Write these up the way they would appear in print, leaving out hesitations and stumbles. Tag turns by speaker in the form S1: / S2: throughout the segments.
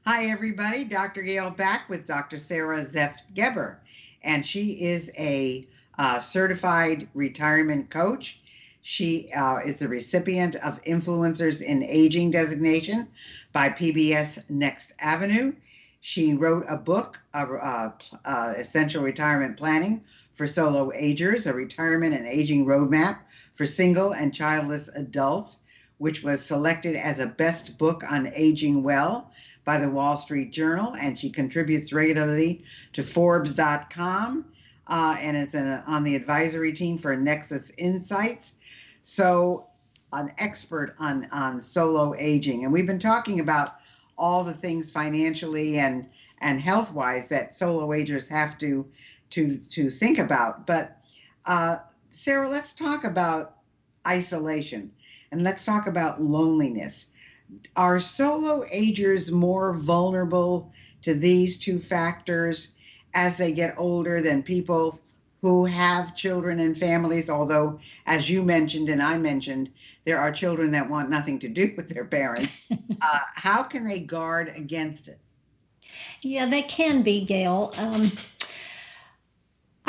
S1: Hi, everybody. Dr. Gail back with Dr. Sara Gerber, and she is a certified retirement coach. She is the recipient of Influencers in Aging designation by PBS Next Avenue. She wrote a book, Essential Retirement Planning for Solo Agers, a retirement and aging roadmap for single and childless adults, which was selected as a best book on aging well by the Wall Street Journal, and she contributes regularly to Forbes.com, and it's on the advisory team for Nexus Insights. So, an expert on solo aging, and we've been talking about all the things financially and health wise that solo agers have to think about. But Sara, let's talk about isolation, and let's talk about loneliness. Are solo agers more vulnerable to these two factors as they get older than people who have children and families? Although, as you mentioned and I mentioned, there are children that want nothing to do with their parents. How can they guard against it?
S2: Yeah, they can be, Gail.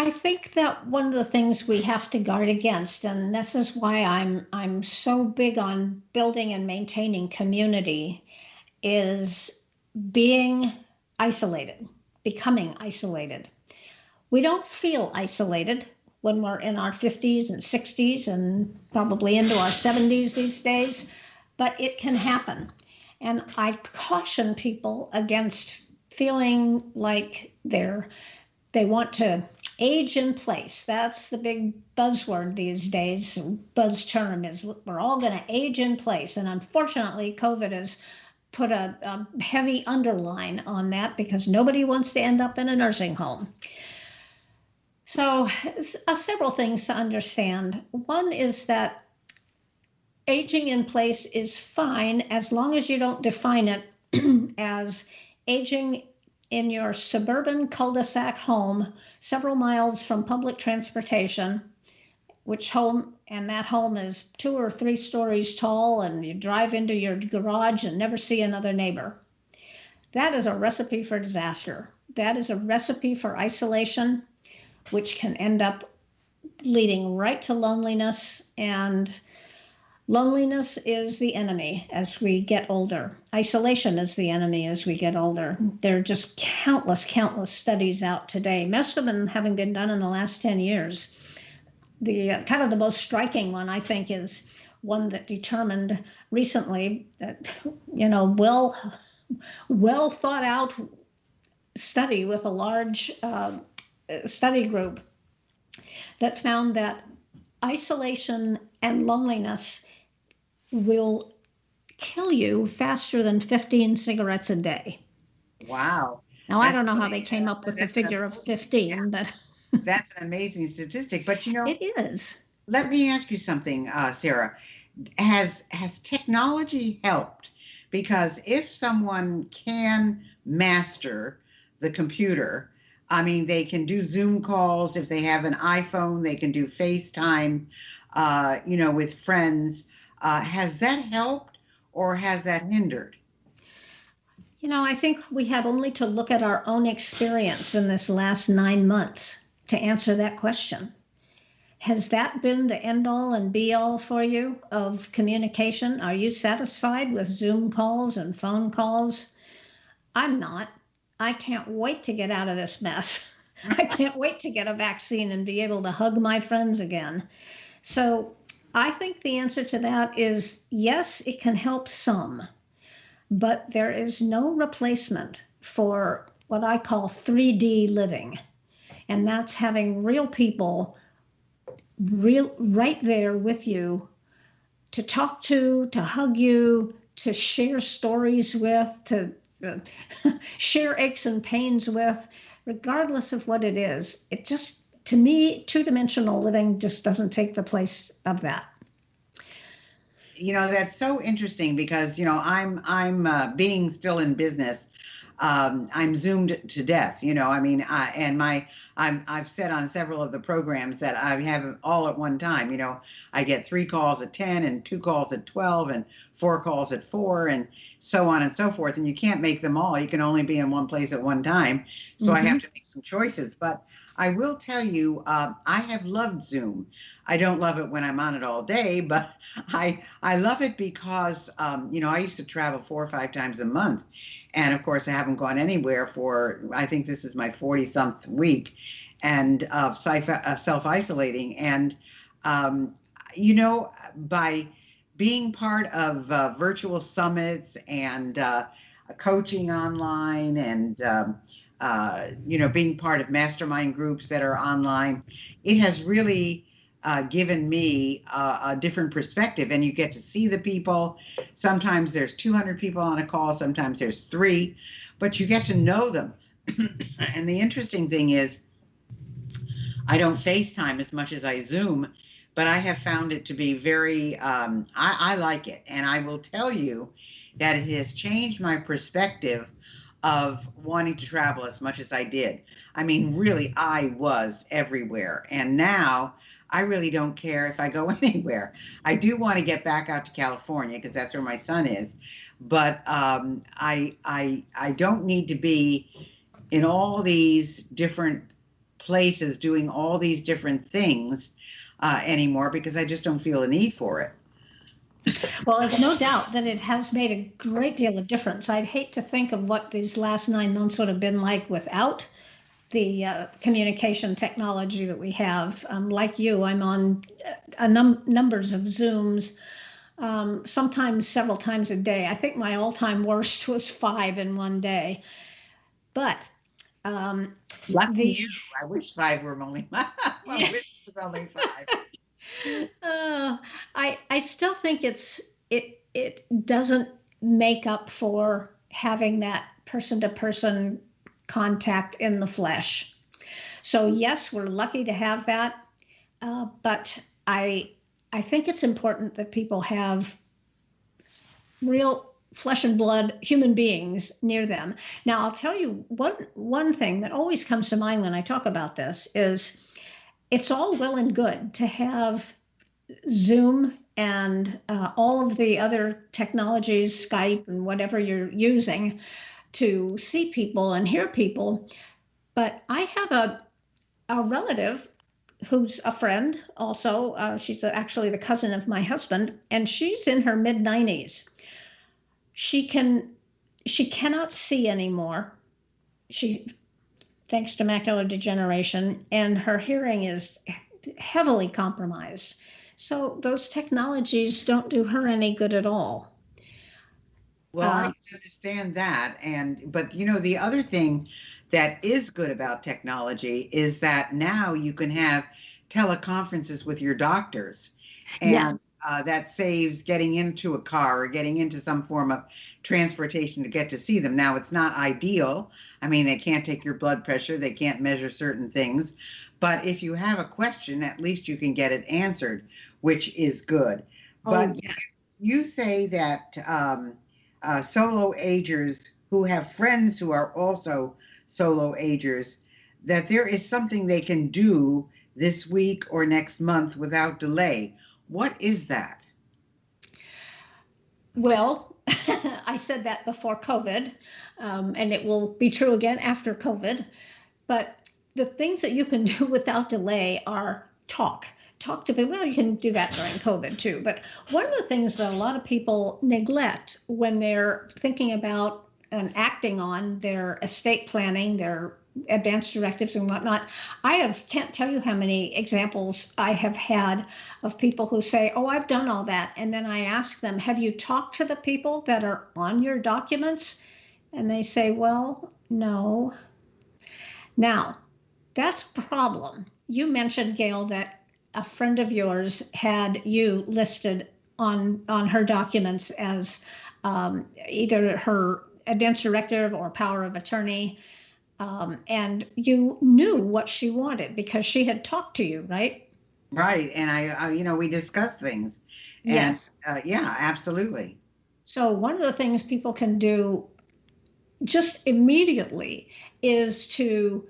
S2: I think that one of the things we have to guard against, and this is why I'm so big on building and maintaining community, is being isolated, becoming isolated. We don't feel isolated when we're in our 50s and 60s and probably into our 70s these days, but it can happen. And I caution people against feeling like they want to age in place. That's the big buzzword these days. Buzz term is we're all going to age in place. And unfortunately, COVID has put a heavy underline on that because nobody wants to end up in a nursing home. So several things to understand. One is that aging in place is fine as long as you don't define it as aging in your suburban cul-de-sac home, several miles from public transportation, that home is 2 or 3 stories tall, and you drive into your garage and never see another neighbor. That is a recipe for disaster. That is a recipe for isolation, which can end up leading right to loneliness, and loneliness is the enemy as we get older. Isolation is the enemy as we get older. There are just countless studies out today, most of them having been done in the last 10 years. The kind of the most striking one, I think, is one that determined recently that, well thought out study with a large study group that found that isolation and loneliness will kill you faster than 15 cigarettes a day.
S1: Wow.
S2: Now, I don't know how they came up with the figure of 15, but
S1: that's an amazing statistic. But
S2: it is.
S1: Let me ask you something, Sara. Has technology helped? Because if someone can master the computer, I mean, they can do Zoom calls. If they have an iPhone, they can do FaceTime, with friends. Has that helped or has that hindered?
S2: I think we have only to look at our own experience in this last 9 months to answer that question. Has that been the end all and be all for you of communication? Are you satisfied with Zoom calls and phone calls? I'm not. I can't wait to get out of this mess. I can't wait to get a vaccine and be able to hug my friends again. So I think the answer to that is yes, it can help some, but there is no replacement for what I call 3D living. And that's having real people right there with you to talk to hug you, to share stories with, to share aches and pains with, regardless of what it is. It just, to me, 2-dimensional living just doesn't take the place of that.
S1: That's so interesting because, I'm being still in business. I'm zoomed to death. I mean, I've said on several of the programs that I have it all at one time. I get 3 calls at 10 and 2 calls at 12 and 4 calls at 4 and so on and so forth. And you can't make them all. You can only be in one place at one time. So I have to make some choices. But I will tell you, I have loved Zoom. I don't love it when I'm on it all day, but I love it because, I used to travel 4 or 5 times a month. And of course, I haven't gone anywhere for, I think this is my 40-something week, and self-isolating. And, by being part of virtual summits and coaching online and, being part of mastermind groups that are online, it has really given me a different perspective, and you get to see the people. Sometimes there's 200 people on a call, sometimes there's 3, but you get to know them. And the interesting thing is, I don't FaceTime as much as I Zoom, but I have found it to be very, I like it. And I will tell you that it has changed my perspective of wanting to travel as much as I did. I mean, really, I was everywhere. And now I really don't care if I go anywhere. I do want to get back out to California because that's where my son is. But I don't need to be in all these different places doing all these different things anymore, because I just don't feel a need for it.
S2: Well, there's no doubt that it has made a great deal of difference. I'd hate to think of what these last 9 months would have been like without the communication technology that we have. Like you, I'm on numbers of Zooms, sometimes several times a day. I think my all-time worst was 5 in one day. But
S1: lucky you. I wish 5 were only. I wish it was only 5.
S2: I still think it doesn't make up for having that person-to-person contact in the flesh. So yes, we're lucky to have that, but I think it's important that people have real flesh and blood human beings near them. Now, I'll tell you one thing that always comes to mind when I talk about this is, it's all well and good to have Zoom and all of the other technologies, Skype and whatever you're using, to see people and hear people. But I have a relative who's a friend also. She's actually the cousin of my husband, and she's in her mid-90s. She cannot see anymore. Thanks to macular degeneration, and her hearing is heavily compromised. So those technologies don't do her any good at all.
S1: Well, I understand that. But the other thing that is good about technology is that now you can have teleconferences with your doctors. And that saves getting into a car or getting into some form of transportation to get to see them. Now, it's not ideal. I mean, they can't take your blood pressure. They can't measure certain things. But if you have a question, at least you can get it answered, which is good. But yes, you say that solo agers who have friends who are also solo agers, that there is something they can do this week or next month without delay. What is that?
S2: Well, I said that before COVID, and it will be true again after COVID. But the things that you can do without delay are talk to people. Well, you can do that during COVID too. But one of the things that a lot of people neglect when they're thinking about and acting on their estate planning, their advanced directives and whatnot, can't tell you how many examples I have had of people who say, oh, I've done all that. And then I ask them, have you talked to the people that are on your documents? And they say, well, no. Now, that's a problem. You mentioned, Gail, that a friend of yours had you listed on her documents as either her advanced directive or power of attorney. And you knew what she wanted because she had talked to you, right?
S1: Right. And we discussed things. And,
S2: yes.
S1: Yeah, absolutely.
S2: So one of the things people can do just immediately is to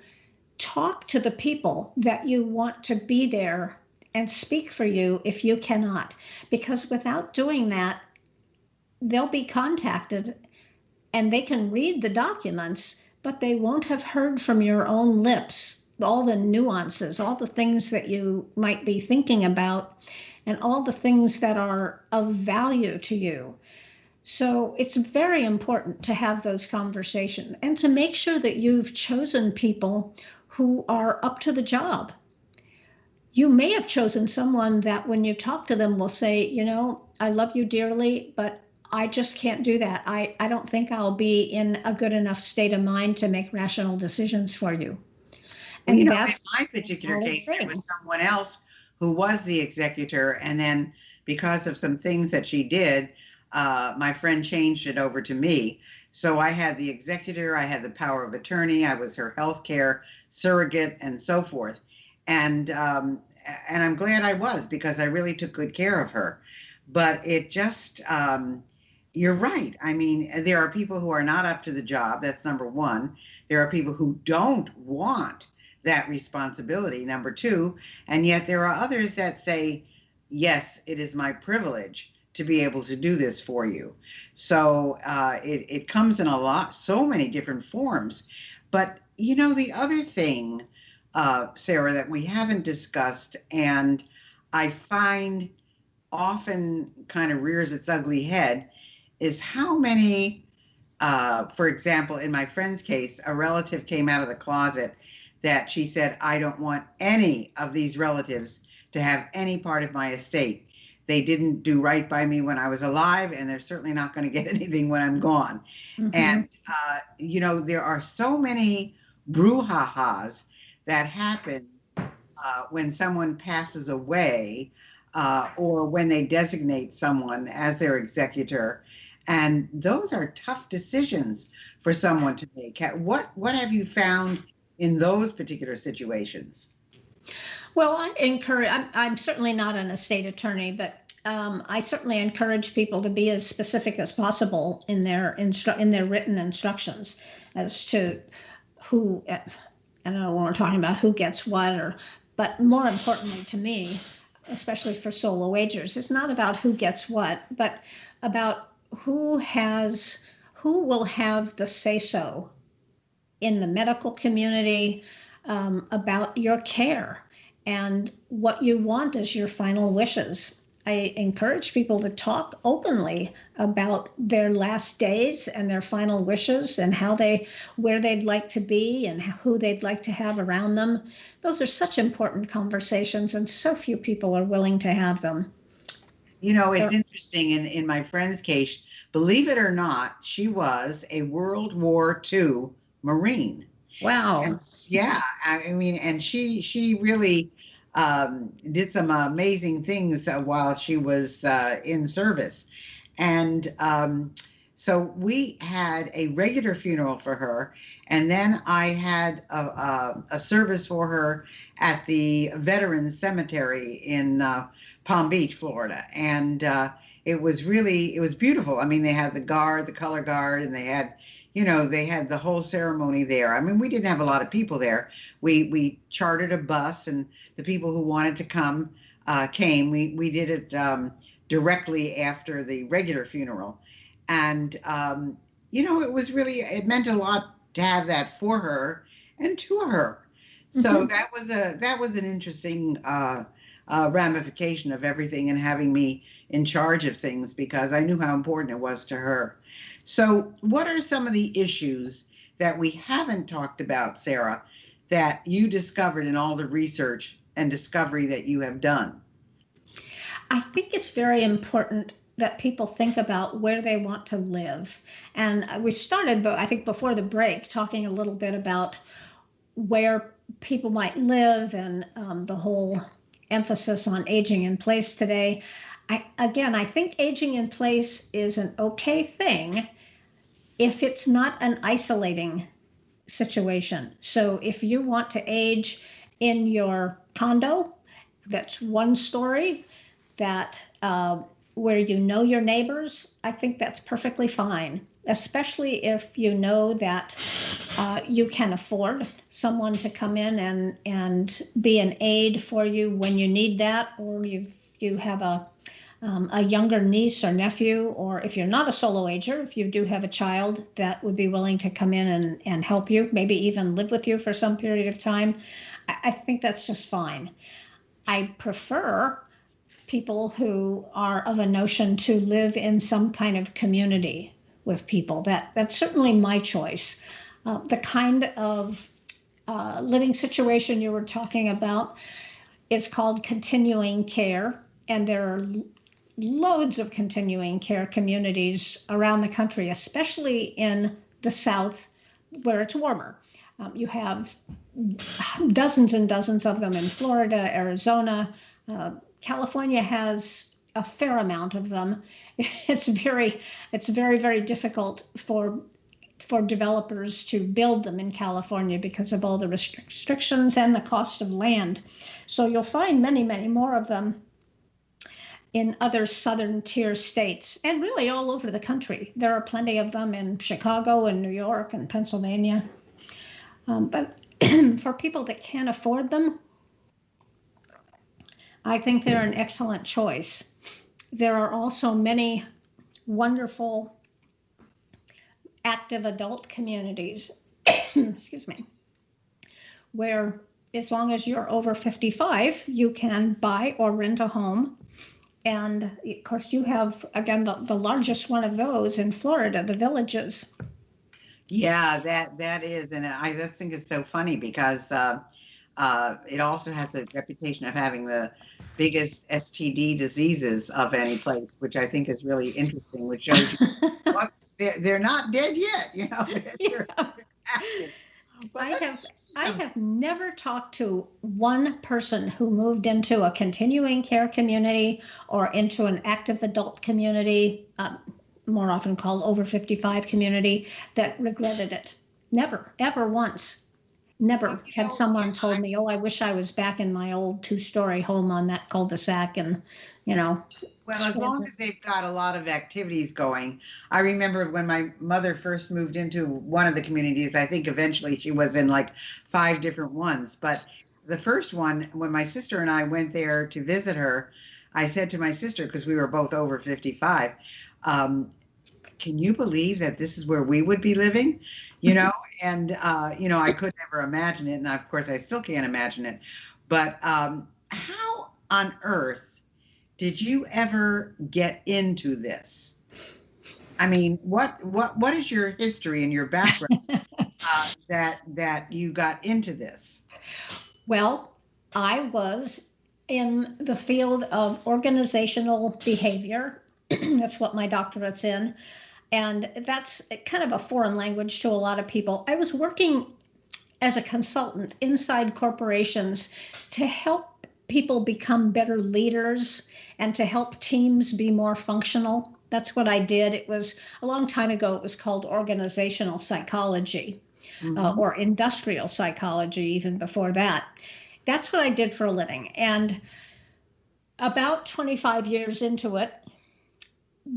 S2: talk to the people that you want to be there and speak for you if you cannot. Because without doing that, they'll be contacted and they can read the documents, but they won't have heard from your own lips all the nuances, all the things that you might be thinking about, and all the things that are of value to you. So it's very important to have those conversations and to make sure that you've chosen people who are up to the job. You may have chosen someone that when you talk to them will say, I love you dearly, but I just can't do that. I don't think I'll be in a good enough state of mind to make rational decisions for you.
S1: Well,
S2: And
S1: in
S2: that's
S1: my particular
S2: a valid
S1: case, there
S2: thing.
S1: was someone else who was the executor, and then because of some things that she did, my friend changed it over to me. So I had the executor, I had the power of attorney, I was her healthcare surrogate, and so forth. And I'm glad I was, because I really took good care of her. But it just, you're right. I mean, there are people who are not up to the job. That's number one. There are people who don't want that responsibility, number two. And yet there are others that say, yes, it is my privilege to be able to do this for you. So it comes in so many different forms. But the other thing, Sarah, that we haven't discussed, and I find often kind of rears its ugly head, is how many, for example, in my friend's case, a relative came out of the closet that she said, I don't want any of these relatives to have any part of my estate. They didn't do right by me when I was alive, and they're certainly not going to get anything when I'm gone.
S2: Mm-hmm.
S1: And, there are so many brouhahas that happen when someone passes away, or when they designate someone as their executor. And those are tough decisions for someone to make. What have you found in those particular situations?
S2: Well, I'm certainly not an estate attorney, but I certainly encourage people to be as specific as possible in their written instructions as to who, I don't know when we're talking about who gets what, but more importantly to me, especially for solo agers, it's not about who gets what, but about who will have the say-so in the medical community, about your care and what you want as your final wishes. I encourage people to talk openly about their last days and their final wishes and where they'd like to be and who they'd like to have around them. Those are such important conversations, and so few people are willing to have them.
S1: It's interesting in my friend's case, believe it or not, she was a World War II Marine.
S2: Wow.
S1: And yeah, I mean, and she really did some amazing things while she was in service. And so we had a regular funeral for her, and then I had a service for her at the Veterans Cemetery in Palm Beach, Florida. And it was beautiful. I mean, they had the color guard, and they had the whole ceremony there. I mean, we didn't have a lot of people there. We chartered a bus, and the people who wanted to come came. We did it directly after the regular funeral. And, it meant a lot to have that for her and to her. So that was an interesting ramification of everything, and having me in charge of things, because I knew how important it was to her. So what are some of the issues that we haven't talked about, Sara, that you discovered in all the research and discovery that you have done?
S2: I think it's very important that people think about where they want to live. And we started, I think, before the break, talking a little bit about where people might live, and the whole emphasis on aging in place today. I think aging in place is an okay thing if it's not an isolating situation. So if you want to age in your condo, that's one story, that where you know your neighbors, I think that's perfectly fine. especially if you know that you can afford someone to come in and be an aid for you when you need that, or you have a younger niece or nephew, or if you're not a solo ager, if you do have a child that would be willing to come in and help you, maybe even live with you for some period of time, I think that's just fine. I prefer people who are of a notion to live in some kind of community with people. That's certainly my choice. The kind of living situation you were talking about is called continuing care, and there are loads of continuing care communities around the country, especially in the South where it's warmer. You have dozens and dozens of them in Florida, Arizona. California has a fair amount of them. It's very, very difficult for developers to build them in California because of all the restrictions and the cost of land. So you'll find many, many more of them in other southern tier states, and really all over the country. There are plenty of them in Chicago and New York and Pennsylvania. But for people that can't afford them, I think they're an excellent choice. There are also many wonderful active adult communities, excuse me, where as long as you're over 55, you can buy or rent a home. And of course, you have, again, the largest one of those in Florida, the Villages.
S1: Yeah, that is. And I just think it's so funny because it also has a reputation of having the biggest STD diseases of any place, which I think is really interesting, which shows you what, they're not dead yet, you know. They're active.
S2: I have never talked to one person who moved into a continuing care community or into an active adult community, more often called over 55 community, that regretted it. Never, ever once. Never had someone told me, oh, I wish I was back in my old 2-story home on that cul-de-sac and, you know.
S1: Well, as long as they've got a lot of activities going. I remember when my mother first moved into one of the communities, I think eventually she was in like 5 different ones. But the first one, when my sister and I went there to visit her, I said to my sister, because we were both over 55, can you believe that this is where we would be living? You know, and, you know, I could never imagine it. And of course, I still can't imagine it. But how on earth did you ever get into this? I mean, what is your history and your background that you got into this?
S2: Well, I was in the field of organizational behavior. That's what my doctorate's in. And that's kind of a foreign language to a lot of people. I was working as a consultant inside corporations to help people become better leaders and to help teams be more functional. That's what I did. It was a long time ago. It was called organizational psychology, or industrial psychology, even before that. That's what I did for a living. And about 25 years into it,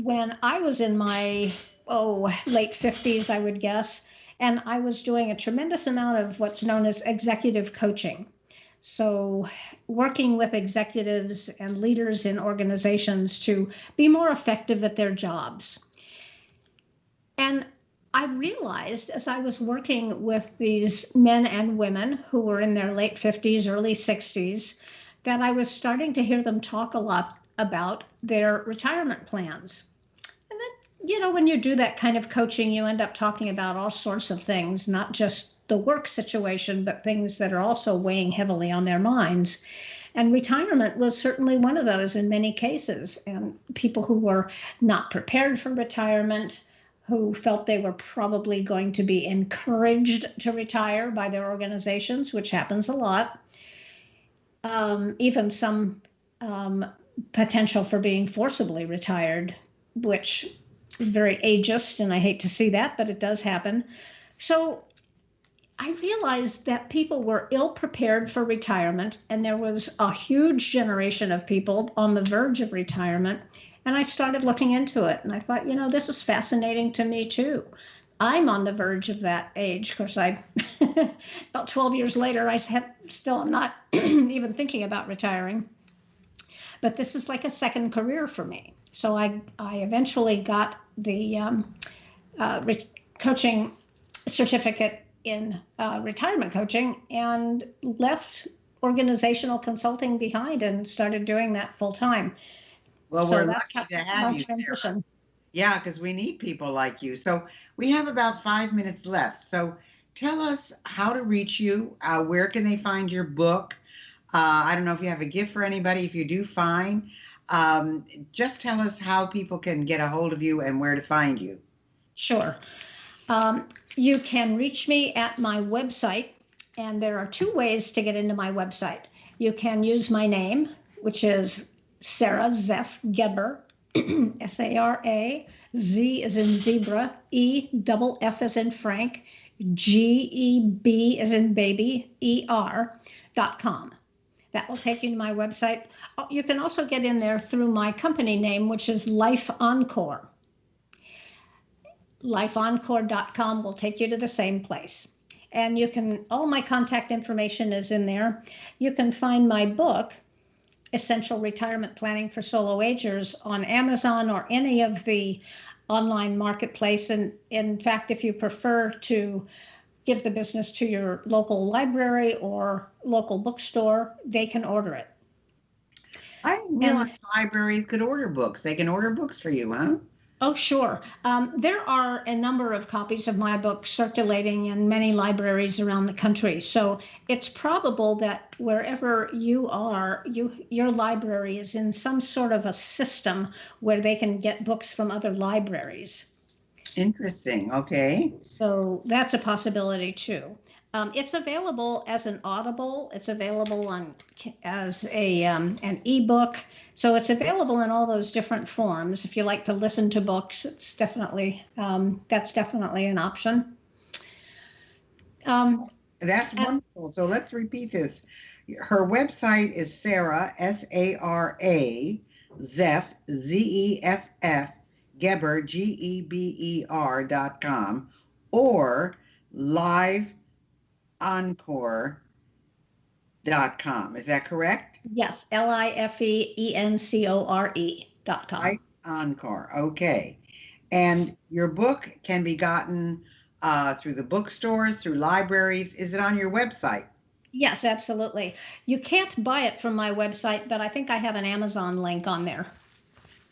S2: when I was in my, late 50s, I would guess, and I was doing a tremendous amount of what's known as executive coaching. So working with executives and leaders in organizations to be more effective at their jobs. And I realized as I was working with these men and women who were in their late 50s, early 60s, that I was starting to hear them talk a lot about their retirement plans. And then, you know, when you do that kind of coaching, you end up talking about all sorts of things, not just the work situation, but things that are also weighing heavily on their minds. And retirement was certainly one of those in many cases. And people who were not prepared for retirement, who felt they were probably going to be encouraged to retire by their organizations, which happens a lot. Even some potential for being forcibly retired, which is very ageist, and I hate to see that, but it does happen. So I realized that people were ill prepared for retirement, and there was a huge generation of people on the verge of retirement, And I started looking into it, and I thought, this is fascinating to me too. I'm on the verge of that age. Of course, about 12 years later, still am not even thinking about retiring. But this is like a second career for me. So I eventually got the coaching certificate in retirement coaching and left organizational consulting behind and started doing that full time.
S1: Well,
S2: So
S1: we're
S2: that's
S1: lucky to have
S2: my
S1: you, Sarah.
S2: transition.
S1: Yeah, because we need people like you. So we have about 5 minutes left. So tell us how to reach you. Where can they find your book? I don't know if you have a gift for anybody. If you do, fine. Just tell us how people can get a hold of you and where to find you.
S2: Sure. You can reach me at my website, and there are two ways to get into my website. You can use my name, which is Sara Zeff Gerber, Sara, Z as in zebra, F as in Frank, GEB as in baby, ER.com. That will take you to my website. You can also get in there through my company name, which is Life Encore. Lifeencore.com will take you to the same place. And all my contact information is in there. You can find my book, Essential Retirement Planning for Solo Agers, on Amazon or any of the online marketplace. And in fact, if you prefer to give the business to your local library or local bookstore, they can order it.
S1: I didn't realize libraries could order books. They can order books for you, huh?
S2: Oh, sure. There are a number of copies of my book circulating in many libraries around the country. So it's probable that wherever you are, your library is in some sort of a system where they can get books from other libraries.
S1: Interesting. Okay.
S2: So that's a possibility too. It's available as an Audible. It's available as an ebook. So it's available in all those different forms. If you like to listen to books, it's definitely that's definitely an option.
S1: That's wonderful. So let's repeat this. Her website is Sara, Sara, Zeff, Zeff, Geber, Geber.com, or lifeencore.com. Is that correct?
S2: Yes, lifeencore.com.
S1: Life Encore. Okay. And your book can be gotten through the bookstores, through libraries. Is it on your website?
S2: Yes, absolutely. You can't buy it from my website, but I think I have an Amazon link on there.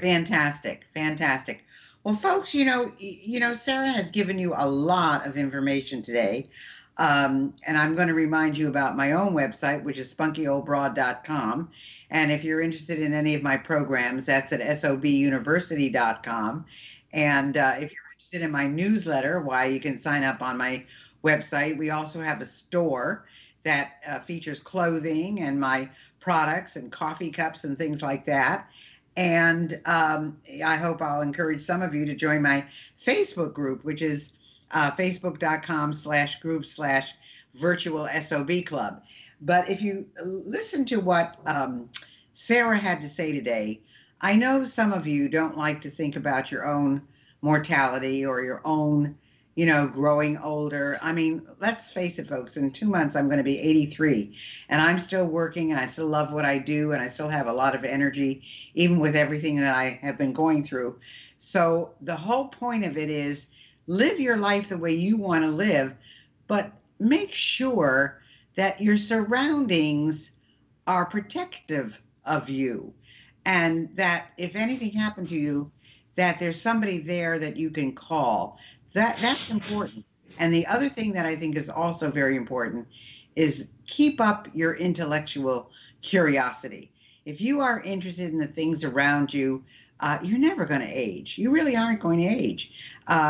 S1: Fantastic, fantastic. Well, folks, Sara has given you a lot of information today. And I'm going to remind you about my own website, which is spunkyoldbroad.com. And if you're interested in any of my programs, that's at sobuniversity.com. And if you're interested in my newsletter, why, you can sign up on my website. We also have a store that features clothing and my products and coffee cups and things like that. And I hope I'll encourage some of you to join my Facebook group, which is facebook.com/group/virtual SOB club. But if you listen to what Sara had to say today, I know some of you don't like to think about your own mortality or your own, growing older. I mean, let's face it, folks, in 2 months, I'm going to be 83 and I'm still working and I still love what I do and I still have a lot of energy, even with everything that I have been going through. So the whole point of it is live your life the way you want to live, but make sure that your surroundings are protective of you and that if anything happened to you, that there's somebody there that you can call. That's important. And the other thing that I think is also very important is keep up your intellectual curiosity. If you are interested in the things around you, you're never going to age. You really aren't going to age.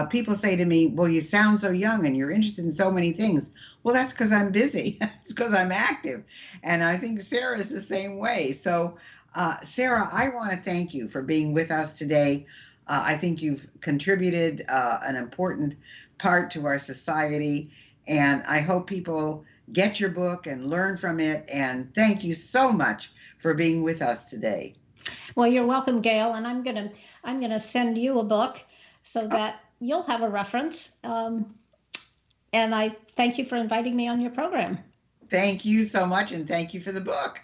S1: People say to me, well, you sound so young and you're interested in so many things. Well, that's because I'm busy. It's because I'm active. And I think Sara is the same way. So, Sara, I want to thank you for being with us today. I think you've contributed an important part to our society, and I hope people get your book and learn from it. And thank you so much for being with us today.
S2: Well, you're welcome, Gail, and I'm gonna send you a book so that you'll have a reference. And I thank you for inviting me on your program.
S1: Thank you so much, and thank you for the book.